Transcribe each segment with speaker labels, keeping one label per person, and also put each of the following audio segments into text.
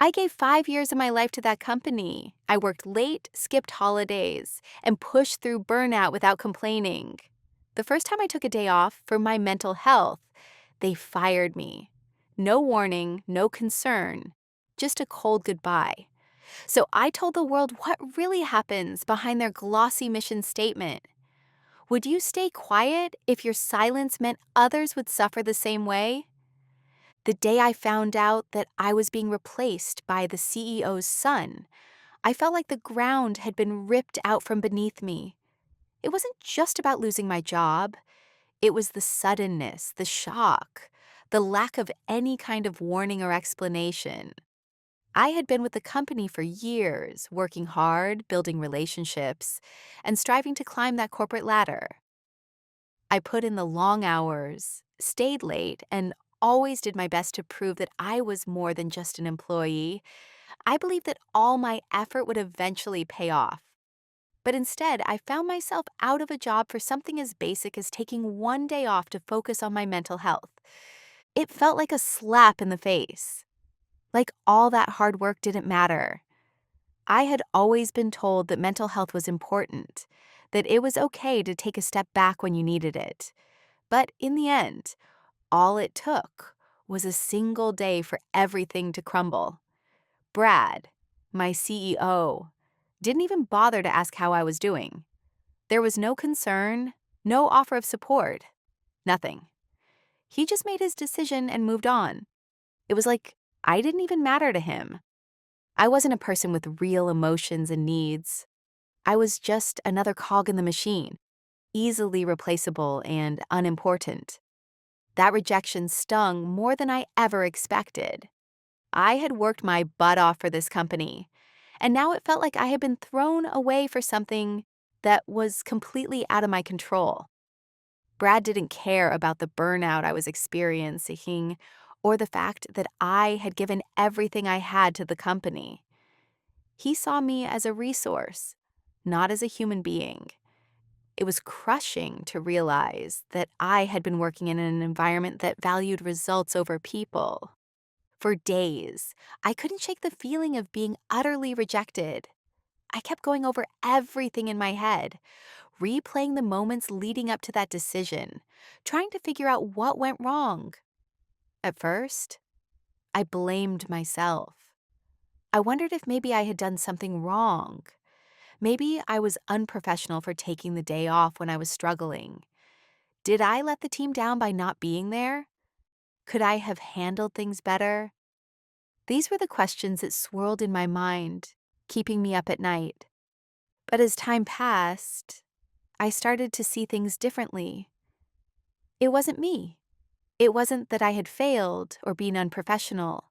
Speaker 1: I gave 5 years of my life to that company. I worked late, skipped holidays, and pushed through burnout without complaining. The first time I took a day off for my mental health, they fired me. No warning, no concern, just a cold goodbye. So I told the world what really happens behind their glossy mission statement. Would you stay quiet if your silence meant others would suffer the same way? The day I found out that I was being replaced by the CEO's son, I felt like the ground had been ripped out from beneath me. It wasn't just about losing my job. It was the suddenness, the shock, the lack of any kind of warning or explanation. I had been with the company for years, working hard, building relationships, and striving to climb that corporate ladder. I put in the long hours, stayed late, and always did my best to prove that I was more than just an employee. I believed that all my effort would eventually pay off. But instead, I found myself out of a job for something as basic as taking one day off to focus on my mental health. It felt like a slap in the face. Like all that hard work didn't matter. I had always been told that mental health was important, that it was okay to take a step back when you needed it. But in the end, all it took was a single day for everything to crumble. Brad, my CEO, didn't even bother to ask how I was doing. There was no concern, no offer of support, nothing. He just made his decision and moved on. It was like I didn't even matter to him. I wasn't a person with real emotions and needs. I was just another cog in the machine, easily replaceable and unimportant. That rejection stung more than I ever expected. I had worked my butt off for this company, and now it felt like I had been thrown away for something that was completely out of my control. Brad didn't care about the burnout I was experiencing or the fact that I had given everything I had to the company. He saw me as a resource, not as a human being. It was crushing to realize that I had been working in an environment that valued results over people. For days, I couldn't shake the feeling of being utterly rejected. I kept going over everything in my head, replaying the moments leading up to that decision, trying to figure out what went wrong. At first, I blamed myself. I wondered if maybe I had done something wrong. Maybe I was unprofessional for taking the day off when I was struggling. Did I let the team down by not being there? Could I have handled things better? These were the questions that swirled in my mind, keeping me up at night. But as time passed, I started to see things differently. It wasn't me. It wasn't that I had failed or been unprofessional.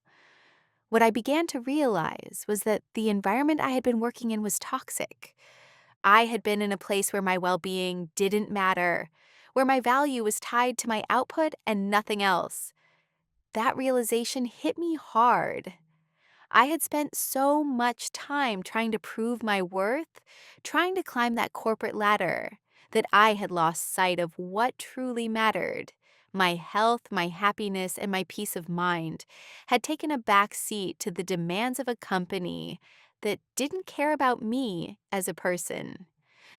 Speaker 1: What I began to realize was that the environment I had been working in was toxic. I had been in a place where my well-being didn't matter, where my value was tied to my output and nothing else. That realization hit me hard. I had spent so much time trying to prove my worth, trying to climb that corporate ladder, that I had lost sight of what truly mattered. My health, my happiness, and my peace of mind had taken a back seat to the demands of a company that didn't care about me as a person.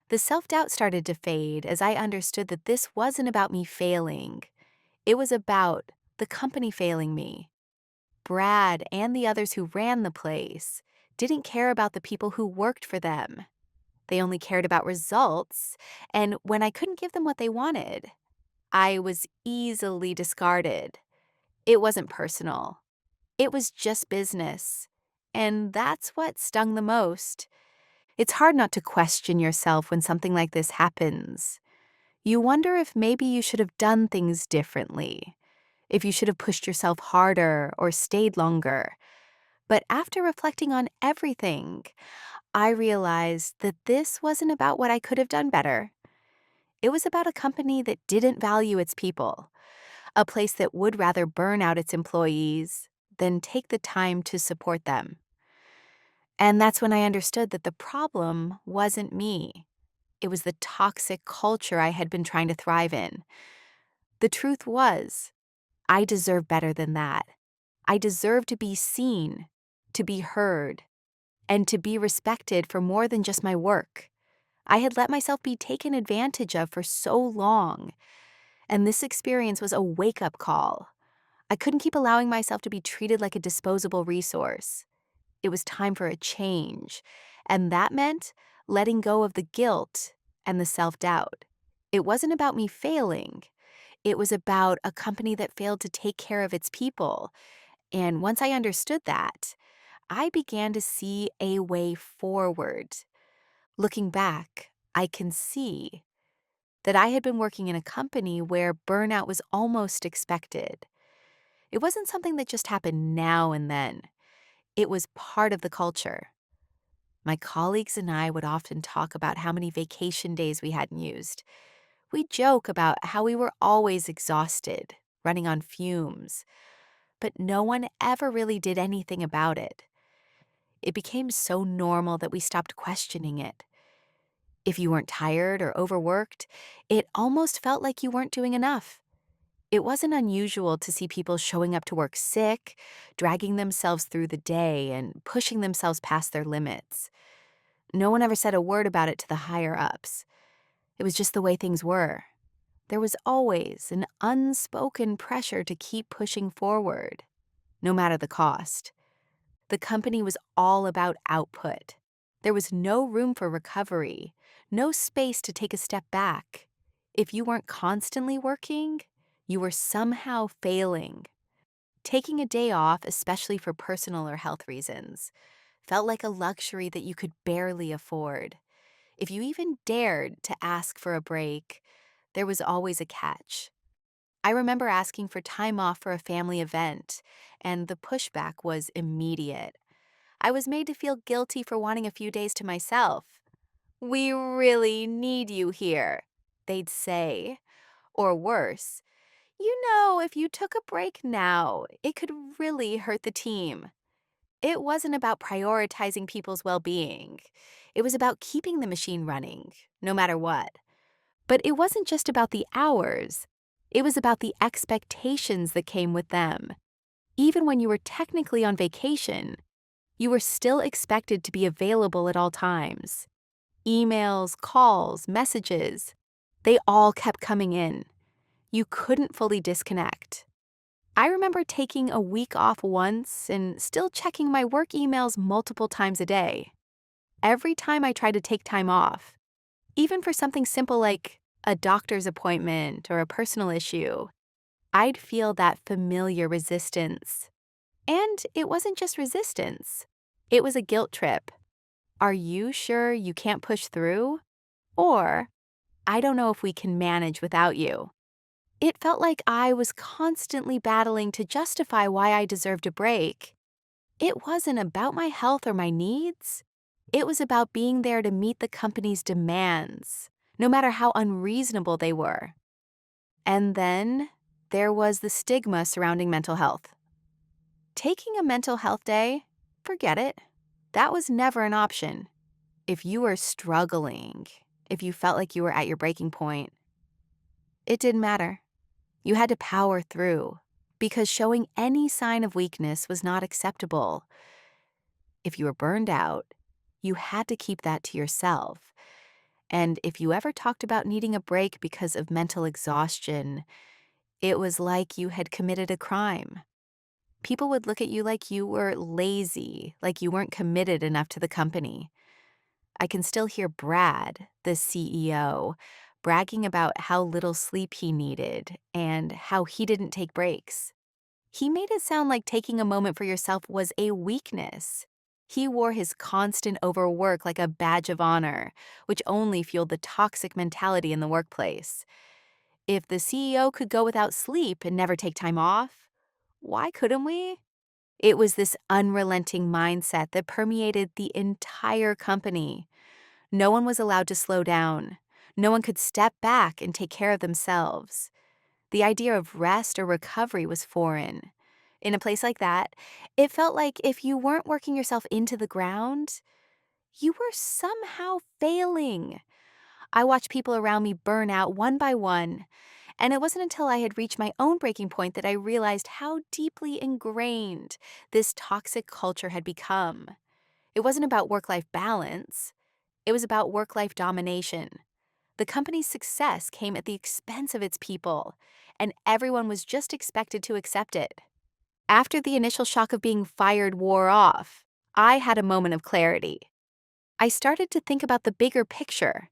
Speaker 1: The self-doubt started to fade as I understood that this wasn't about me failing. It was about the company failing me. Brad and the others who ran the place didn't care about the people who worked for them. They only cared about results, and when I couldn't give them what they wanted, I was easily discarded. It wasn't personal. It was just business. And that's what stung the most. It's hard not to question yourself when something like this happens. You wonder if maybe you should have done things differently, if you should have pushed yourself harder or stayed longer. But after reflecting on everything, I realized that this wasn't about what I could have done better. It was about a company that didn't value its people, a place that would rather burn out its employees than take the time to support them. And that's when I understood that the problem wasn't me. It was the toxic culture I had been trying to thrive in. The truth was, I deserve better than that. I deserve to be seen, to be heard, and to be respected for more than just my work. I had let myself be taken advantage of for so long, and this experience was a wake-up call. I couldn't keep allowing myself to be treated like a disposable resource. It was time for a change, and that meant letting go of the guilt and the self-doubt. It wasn't about me failing. It was about a company that failed to take care of its people. And once I understood that, I began to see a way forward. Looking back, I can see that I had been working in a company where burnout was almost expected. It wasn't something that just happened now and then. It was part of the culture. My colleagues and I would often talk about how many vacation days we hadn't used. We'd joke about how we were always exhausted, running on fumes, but no one ever really did anything about it. It became so normal that we stopped questioning it. If you weren't tired or overworked, it almost felt like you weren't doing enough. It wasn't unusual to see people showing up to work sick, dragging themselves through the day, and pushing themselves past their limits. No one ever said a word about it to the higher-ups. It was just the way things were. There was always an unspoken pressure to keep pushing forward, no matter the cost. The company was all about output. There was no room for recovery, no space to take a step back. If you weren't constantly working, you were somehow failing. Taking a day off, especially for personal or health reasons, felt like a luxury that you could barely afford. If you even dared to ask for a break, there was always a catch. I remember asking for time off for a family event, and the pushback was immediate. I was made to feel guilty for wanting a few days to myself. "We really need you here," they'd say. Or worse, if you took a break now, it could really hurt the team." It wasn't about prioritizing people's well-being. It was about keeping the machine running, no matter what. But it wasn't just about the hours. It was about the expectations that came with them. Even when you were technically on vacation, you were still expected to be available at all times. Emails, calls, messages, they all kept coming in. You couldn't fully disconnect. I remember taking a week off once and still checking my work emails multiple times a day. Every time I tried to take time off, even for something simple like a doctor's appointment or a personal issue, I'd feel that familiar resistance. And it wasn't just resistance. It was a guilt trip. Are you sure you can't push through? Or, I don't know if we can manage without you. It felt like I was constantly battling to justify why I deserved a break. It wasn't about my health or my needs. It was about being there to meet the company's demands, no matter how unreasonable they were. And then there was the stigma surrounding mental health. Taking a mental health day, forget it. That was never an option. If you were struggling, if you felt like you were at your breaking point, it didn't matter. You had to power through, because showing any sign of weakness was not acceptable. If you were burned out, you had to keep that to yourself. And if you ever talked about needing a break because of mental exhaustion, it was like you had committed a crime. People would look at you like you were lazy, like you weren't committed enough to the company. I can still hear Brad, the CEO, bragging about how little sleep he needed and how he didn't take breaks. He made it sound like taking a moment for yourself was a weakness. He wore his constant overwork like a badge of honor, which only fueled the toxic mentality in the workplace. If the CEO could go without sleep and never take time off, why couldn't we? It was this unrelenting mindset that permeated the entire company. No one was allowed to slow down. No one could step back and take care of themselves. The idea of rest or recovery was foreign. In a place like that, it felt like if you weren't working yourself into the ground, you were somehow failing. I watched people around me burn out one by one, And it wasn't until I had reached my own breaking point that I realized how deeply ingrained this toxic culture had become. It wasn't about work life balance, it was about work life domination. The company's success came at the expense of its people, and everyone was just expected to accept it. After the initial shock of being fired wore off, I had a moment of clarity. I started to think about the bigger picture.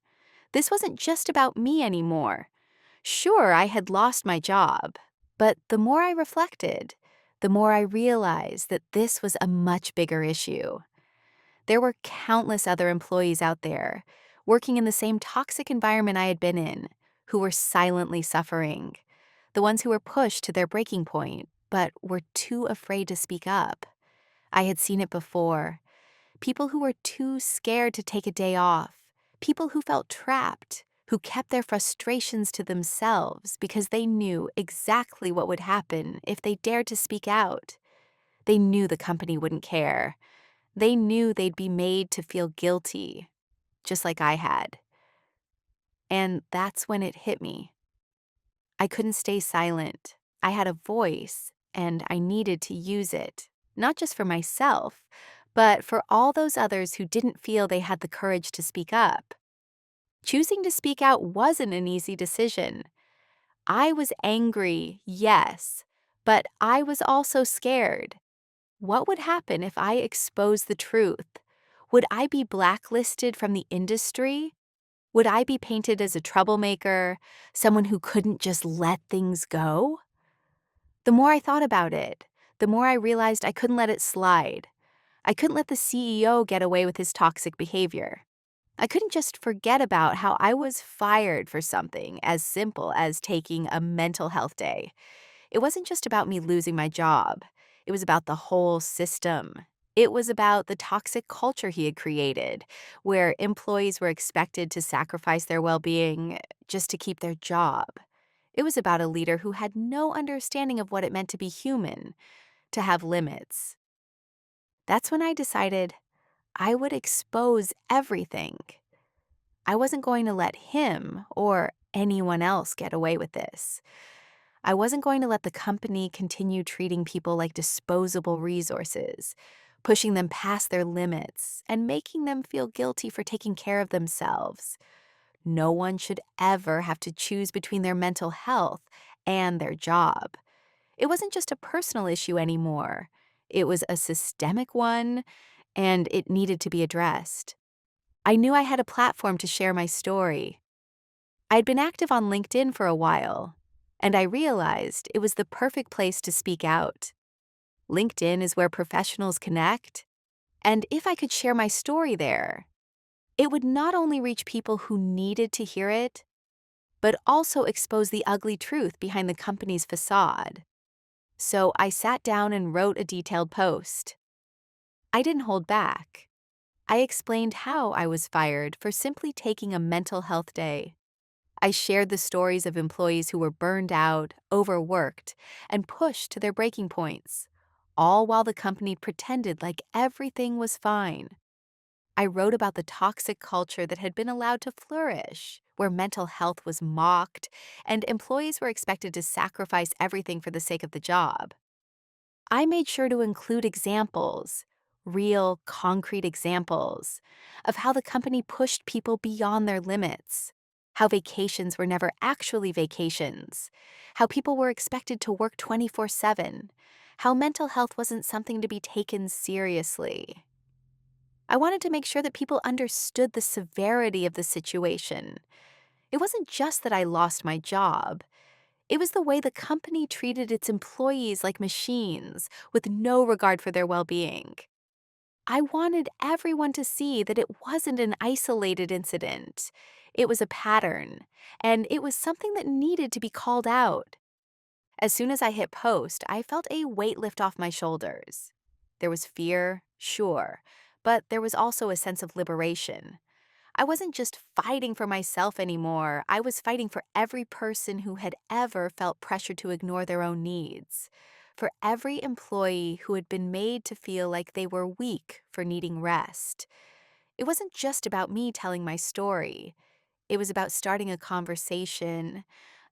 Speaker 1: This wasn't just about me anymore. Sure, I had lost my job, but the more I reflected, the more I realized that this was a much bigger issue. There were countless other employees out there, working in the same toxic environment I had been in, who were silently suffering. The ones who were pushed to their breaking point, but were too afraid to speak up. I had seen it before. People who were too scared to take a day off. People who felt trapped, who kept their frustrations to themselves because they knew exactly what would happen if they dared to speak out. They knew the company wouldn't care. They knew they'd be made to feel guilty, just like I had. And that's when it hit me. I couldn't stay silent. I had a voice, and I needed to use it, not just for myself, but for all those others who didn't feel they had the courage to speak up. Choosing to speak out wasn't an easy decision. I was angry, yes, but I was also scared. What would happen if I exposed the truth? Would I be blacklisted from the industry? Would I be painted as a troublemaker, someone who couldn't just let things go? The more I thought about it, the more I realized I couldn't let it slide. I couldn't let the CEO get away with his toxic behavior. I couldn't just forget about how I was fired for something as simple as taking a mental health day. It wasn't just about me losing my job. It was about the whole system. It was about the toxic culture he had created, where employees were expected to sacrifice their well-being just to keep their job. It was about a leader who had no understanding of what it meant to be human, to have limits. That's when I decided I would expose everything. I wasn't going to let him or anyone else get away with this. I wasn't going to let the company continue treating people like disposable resources, pushing them past their limits and making them feel guilty for taking care of themselves. No one should ever have to choose between their mental health and their job. It wasn't just a personal issue anymore. It was a systemic one, and it needed to be addressed. I knew I had a platform to share my story. I'd been active on LinkedIn for a while, and I realized it was the perfect place to speak out. LinkedIn is where professionals connect, and if I could share my story there, it would not only reach people who needed to hear it, but also expose the ugly truth behind the company's facade. So I sat down and wrote a detailed post. I didn't hold back. I explained how I was fired for simply taking a mental health day. I shared the stories of employees who were burned out, overworked, and pushed to their breaking points, all while the company pretended like everything was fine. I wrote about the toxic culture that had been allowed to flourish, where mental health was mocked and employees were expected to sacrifice everything for the sake of the job. I made sure to include examples, real, concrete examples, of how the company pushed people beyond their limits, how vacations were never actually vacations, how people were expected to work 24/7, how mental health wasn't something to be taken seriously. I wanted to make sure that people understood the severity of the situation. It wasn't just that I lost my job. It was the way the company treated its employees like machines, with no regard for their well-being. I wanted everyone to see that it wasn't an isolated incident. It was a pattern, and it was something that needed to be called out. As soon as I hit post, I felt a weight lift off my shoulders. There was fear, sure, but there was also a sense of liberation. I wasn't just fighting for myself anymore. I was fighting for every person who had ever felt pressured to ignore their own needs. For every employee who had been made to feel like they were weak for needing rest. It wasn't just about me telling my story. It was about starting a conversation,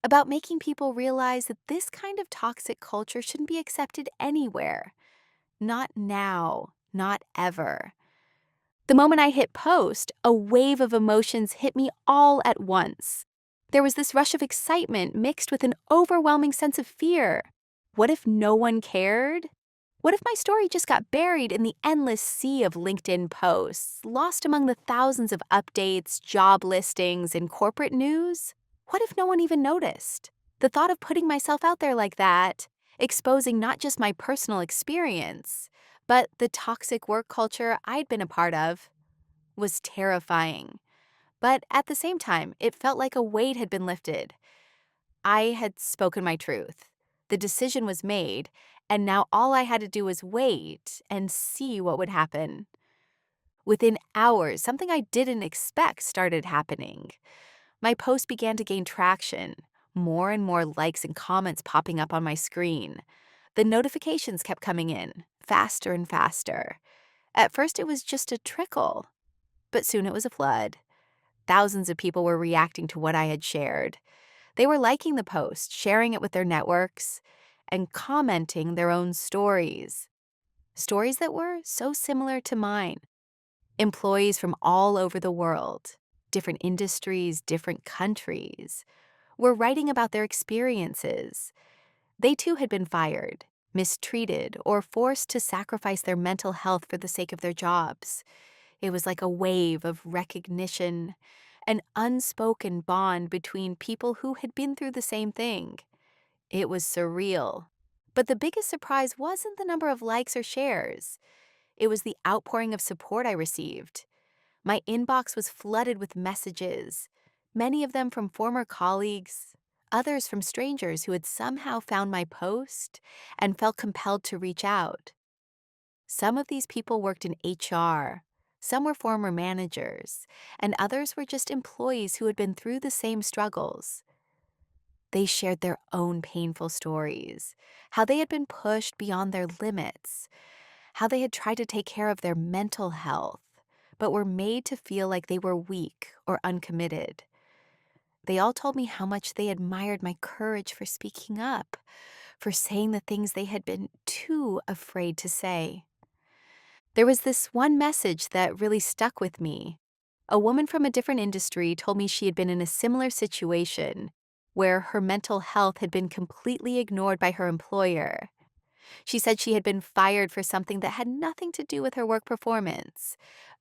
Speaker 1: about making people realize that this kind of toxic culture shouldn't be accepted anywhere. Not now, not ever. The moment I hit post, a wave of emotions hit me all at once. There was this rush of excitement mixed with an overwhelming sense of fear. What if no one cared? What if my story just got buried in the endless sea of LinkedIn posts, lost among the thousands of updates, job listings, and corporate news? What if no one even noticed? The thought of putting myself out there like that, exposing not just my personal experience, but the toxic work culture I'd been a part of, was terrifying. But at the same time, it felt like a weight had been lifted. I had spoken my truth. The decision was made, and now all I had to do was wait and see what would happen. Within hours, something I didn't expect started happening. My post began to gain traction, more and more likes and comments popping up on my screen. The notifications kept coming in, faster and faster. At first, it was just a trickle, but soon it was a flood. Thousands of people were reacting to what I had shared. They were liking the post, sharing it with their networks, and commenting their own stories. Stories that were so similar to mine. Employees from all over the world, different industries, different countries, were writing about their experiences. They too had been fired, mistreated, or forced to sacrifice their mental health for the sake of their jobs. It was like a wave of recognition, an unspoken bond between people who had been through the same thing. It was surreal. But the biggest surprise wasn't the number of likes or shares. It was the outpouring of support I received. My inbox was flooded with messages, many of them from former colleagues, others from strangers who had somehow found my post and felt compelled to reach out. Some of these people worked in HR, some were former managers, and others were just employees who had been through the same struggles. They shared their own painful stories, how they had been pushed beyond their limits, how they had tried to take care of their mental health, but were made to feel like they were weak or uncommitted. They all told me how much they admired my courage for speaking up, for saying the things they had been too afraid to say. There was this one message that really stuck with me. A woman from a different industry told me she had been in a similar situation where her mental health had been completely ignored by her employer. She said she had been fired for something that had nothing to do with her work performance,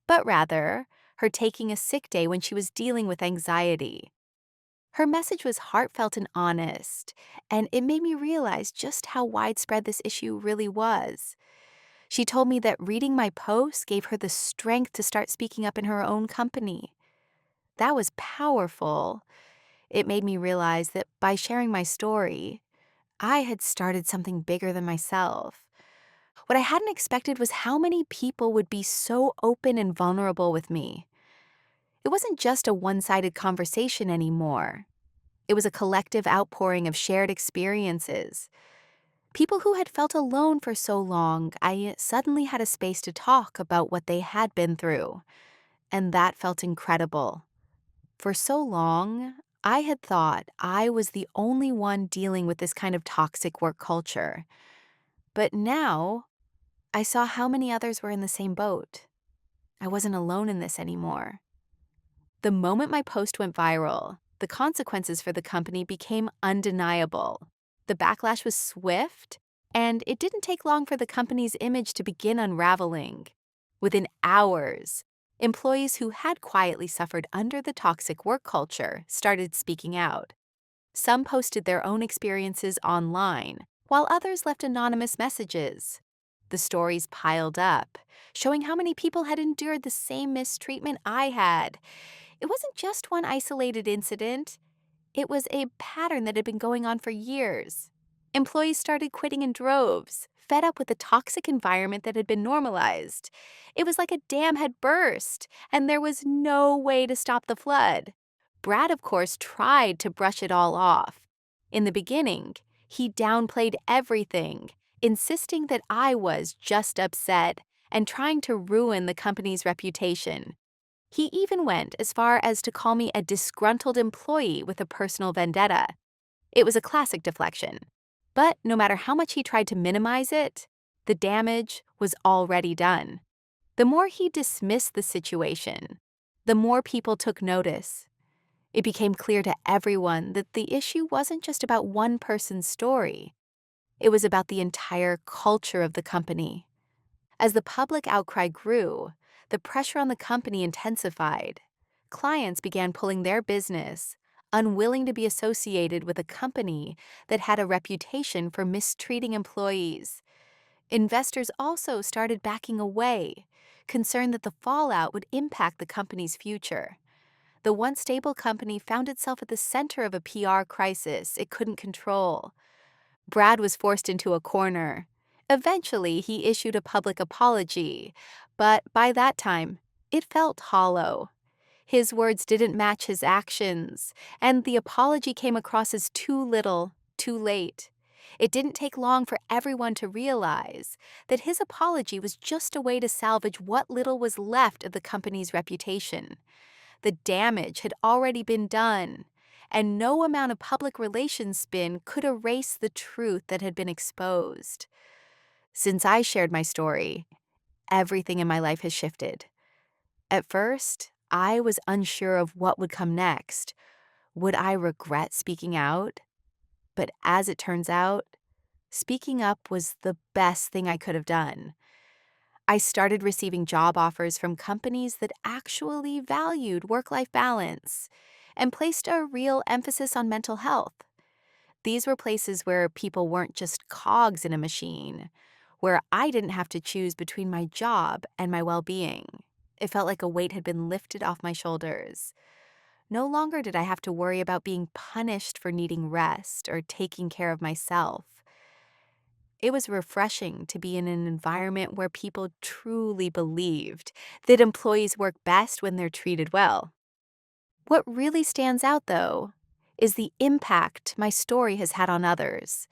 Speaker 1: but rather her taking a sick day when she was dealing with anxiety. Her message was heartfelt and honest, and it made me realize just how widespread this issue really was. She told me that reading my post gave her the strength to start speaking up in her own company. That was powerful. It made me realize that by sharing my story, I had started something bigger than myself. What I hadn't expected was how many people would be so open and vulnerable with me. It wasn't just a one-sided conversation anymore. It was a collective outpouring of shared experiences. People who had felt alone for so long, I suddenly had a space to talk about what they had been through. And that felt incredible. For so long, I had thought I was the only one dealing with this kind of toxic work culture. But now, I saw how many others were in the same boat. I wasn't alone in this anymore. The moment my post went viral, the consequences for the company became undeniable. The backlash was swift, and it didn't take long for the company's image to begin unraveling. Within hours, employees who had quietly suffered under the toxic work culture started speaking out. Some posted their own experiences online, while others left anonymous messages. The stories piled up, showing how many people had endured the same mistreatment I had. It wasn't just one isolated incident. It was a pattern that had been going on for years. Employees started quitting in droves, fed up with the toxic environment that had been normalized. It was like a dam had burst, and there was no way to stop the flood. Brad, of course, tried to brush it all off. In the beginning, he downplayed everything, insisting that I was just upset and trying to ruin the company's reputation. He even went as far as to call me a disgruntled employee with a personal vendetta. It was a classic deflection. But no matter how much he tried to minimize it, the damage was already done. The more he dismissed the situation, the more people took notice. It became clear to everyone that the issue wasn't just about one person's story. It was about the entire culture of the company. As the public outcry grew, the pressure on the company intensified. Clients began pulling their business, unwilling to be associated with a company that had a reputation for mistreating employees. Investors also started backing away, concerned that the fallout would impact the company's future. The once stable company found itself at the center of a PR crisis it couldn't control. Brad was forced into a corner. Eventually, he issued a public apology, but by that time, it felt hollow. His words didn't match his actions, and the apology came across as too little, too late. It didn't take long for everyone to realize that his apology was just a way to salvage what little was left of the company's reputation. The damage had already been done, and no amount of public relations spin could erase the truth that had been exposed. Since I shared my story, everything in my life has shifted. At first, I was unsure of what would come next. Would I regret speaking out? But as it turns out, speaking up was the best thing I could have done. I started receiving job offers from companies that actually valued work-life balance and placed a real emphasis on mental health. These were places where people weren't just cogs in a machine, where I didn't have to choose between my job and my well-being. It felt like a weight had been lifted off my shoulders. No longer did I have to worry about being punished for needing rest or taking care of myself. It was refreshing to be in an environment where people truly believed that employees work best when they're treated well. What really stands out, though, is the impact my story has had on others.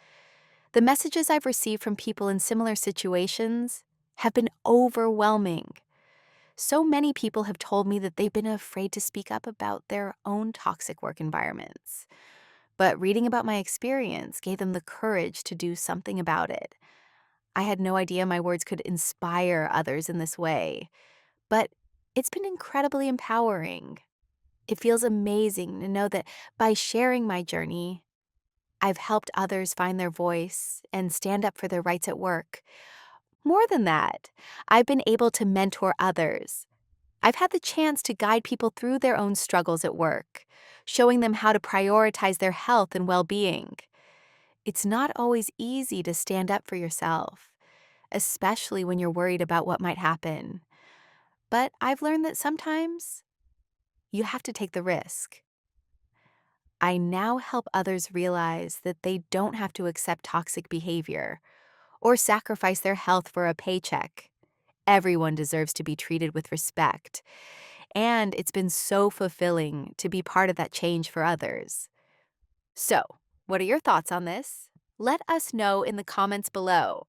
Speaker 1: The messages I've received from people in similar situations have been overwhelming. So many people have told me that they've been afraid to speak up about their own toxic work environments. But reading about my experience gave them the courage to do something about it. I had no idea my words could inspire others in this way, but it's been incredibly empowering. It feels amazing to know that by sharing my journey, I've helped others find their voice and stand up for their rights at work. More than that, I've been able to mentor others. I've had the chance to guide people through their own struggles at work, showing them how to prioritize their health and well-being. It's not always easy to stand up for yourself, especially when you're worried about what might happen. But I've learned that sometimes you have to take the risk. I now help others realize that they don't have to accept toxic behavior or sacrifice their health for a paycheck. Everyone deserves to be treated with respect, and it's been so fulfilling to be part of that change for others. So, what are your thoughts on this? Let us know in the comments below.